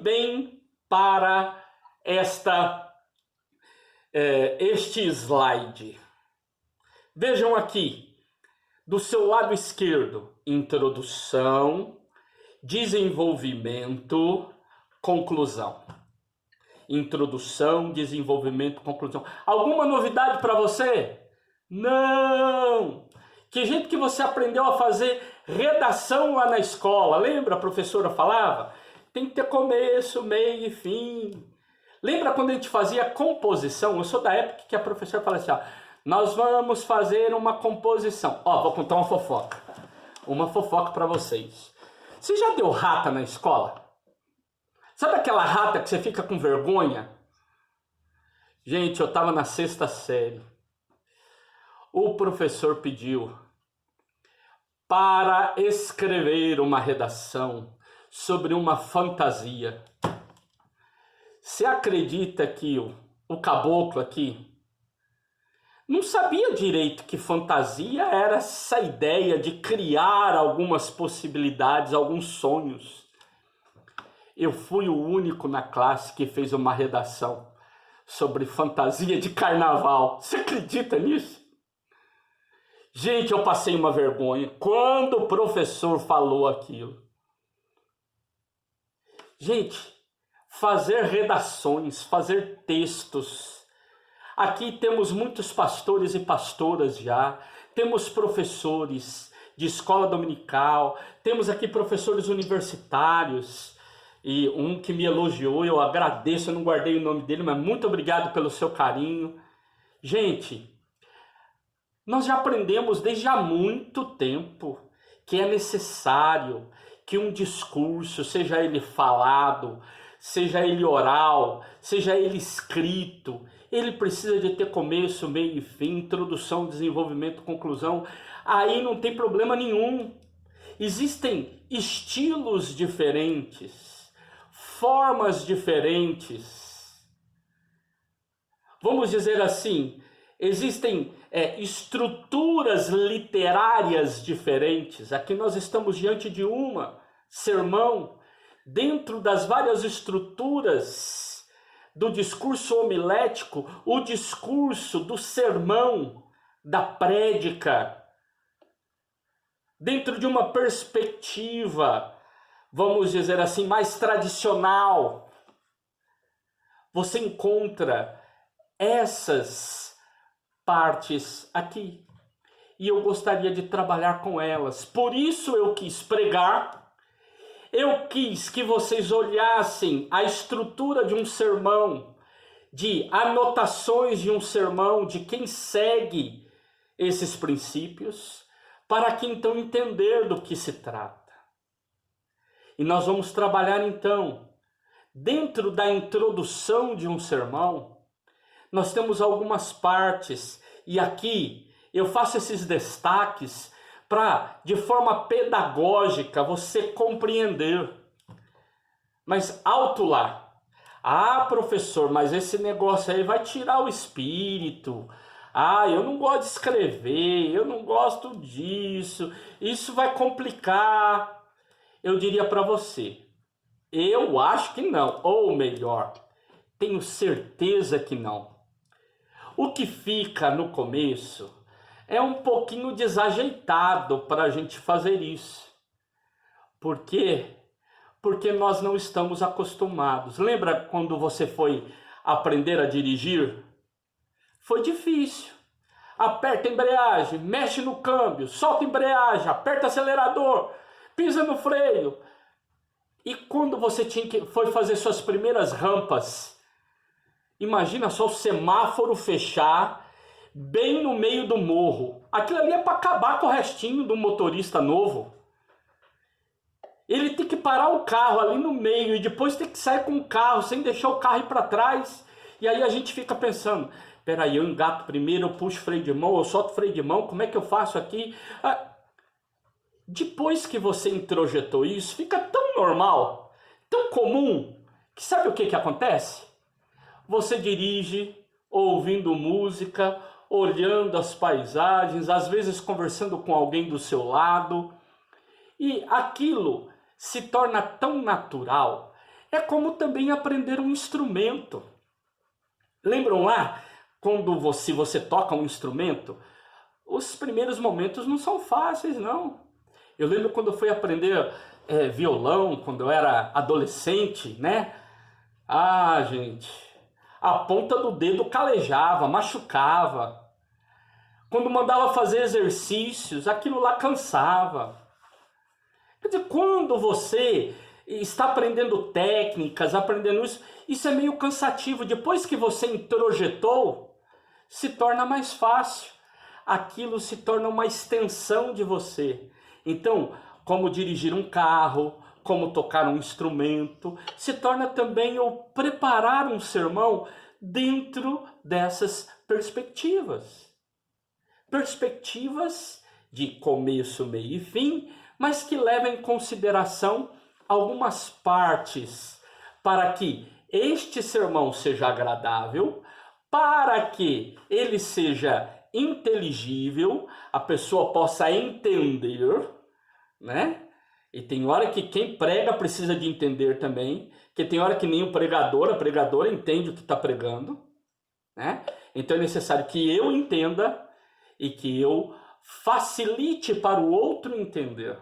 bem para este slide. Vejam aqui, do seu lado esquerdo, introdução, desenvolvimento, conclusão. Introdução, desenvolvimento, conclusão. Alguma novidade para você? Não! Que jeito que você aprendeu a fazer redação lá na escola? Lembra? A professora falava? Tem que ter começo, meio e fim. Lembra quando a gente fazia composição? Eu sou da época que a professora falava assim, ó, nós vamos fazer uma composição. Ó, vou contar uma fofoca. Uma fofoca para vocês. Você já deu rata na escola? Sabe aquela rata que você fica com vergonha? Gente, eu estava na 6ª série. O professor pediu para escrever uma redação sobre uma fantasia. Você acredita que o caboclo aqui não sabia direito que fantasia era essa ideia de criar algumas possibilidades, alguns sonhos? Eu fui o único na classe que fez uma redação sobre fantasia de carnaval. Você acredita nisso? Gente, eu passei uma vergonha quando o professor falou aquilo. Gente, fazer redações, fazer textos. Aqui temos muitos pastores e pastoras já, temos professores de escola dominical, temos aqui professores universitários, e um que me elogiou, eu agradeço, eu não guardei o nome dele, mas muito obrigado pelo seu carinho. Gente, nós já aprendemos desde há muito tempo que é necessário que um discurso, seja ele falado, seja ele oral, seja ele escrito, ele precisa de ter começo, meio e fim, introdução, desenvolvimento, conclusão. Aí não tem problema nenhum. Existem estilos diferentes, formas diferentes. Vamos dizer assim, existem estruturas literárias diferentes. Aqui nós estamos diante de uma sermão, dentro das várias estruturas do discurso homilético, o discurso do sermão, da prédica, dentro de uma perspectiva, vamos dizer assim, mais tradicional. Você encontra essas partes aqui. E eu gostaria de trabalhar com elas. Por isso eu quis pregar. Eu quis que vocês olhassem a estrutura de um sermão, de anotações de um sermão, de quem segue esses princípios, para que então entender do que se trata. E nós vamos trabalhar então, dentro da introdução de um sermão, nós temos algumas partes, e aqui eu faço esses destaques para, de forma pedagógica, você compreender. Mas alto lá. Ah, professor, mas esse negócio aí vai tirar o espírito. Ah, eu não gosto de escrever, eu não gosto disso, isso vai complicar. Eu diria para você, eu acho que não, ou melhor, tenho certeza que não. O que fica no começo é um pouquinho desajeitado para a gente fazer isso. Por quê? Porque nós não estamos acostumados. Lembra quando você foi aprender a dirigir? Foi difícil. Aperta a embreagem, mexe no câmbio, solta a embreagem, aperta o acelerador, pisa no freio. E quando você foi fazer suas primeiras rampas, imagina só o semáforo fechar bem no meio do morro. Aquilo ali é para acabar com o restinho do motorista novo. Ele tem que parar o carro ali no meio e depois tem que sair com o carro sem deixar o carro ir para trás. E aí a gente fica pensando, peraí, eu engato primeiro, eu puxo freio de mão, eu solto freio de mão, como é que eu faço aqui? Depois que você introjetou isso, fica tão normal, tão comum, que sabe o que acontece? Você dirige, ouvindo música, olhando as paisagens, às vezes conversando com alguém do seu lado, e aquilo se torna tão natural É como também aprender um instrumento. Lembram lá, quando você toca um instrumento, os primeiros momentos não são fáceis, não. Eu lembro quando eu fui aprender violão, quando eu era adolescente, né? Ah, gente, a ponta do dedo calejava, machucava. Quando mandava fazer exercícios, aquilo lá cansava. Quer dizer, quando você está aprendendo técnicas, aprendendo isso, isso é meio cansativo. Depois que você introjetou, se torna mais fácil. Aquilo se torna uma extensão de você. Então, como dirigir um carro, como tocar um instrumento, se torna também o preparar um sermão dentro dessas perspectivas. Perspectivas de começo, meio e fim, mas que levam em consideração algumas partes para que este sermão seja agradável, para que ele seja inteligível, a pessoa possa entender, né? E tem hora que quem prega precisa de entender também, que tem hora que nem o pregador, a pregadora entende o que está pregando, né? Então é necessário que eu entenda e que eu facilite para o outro entender.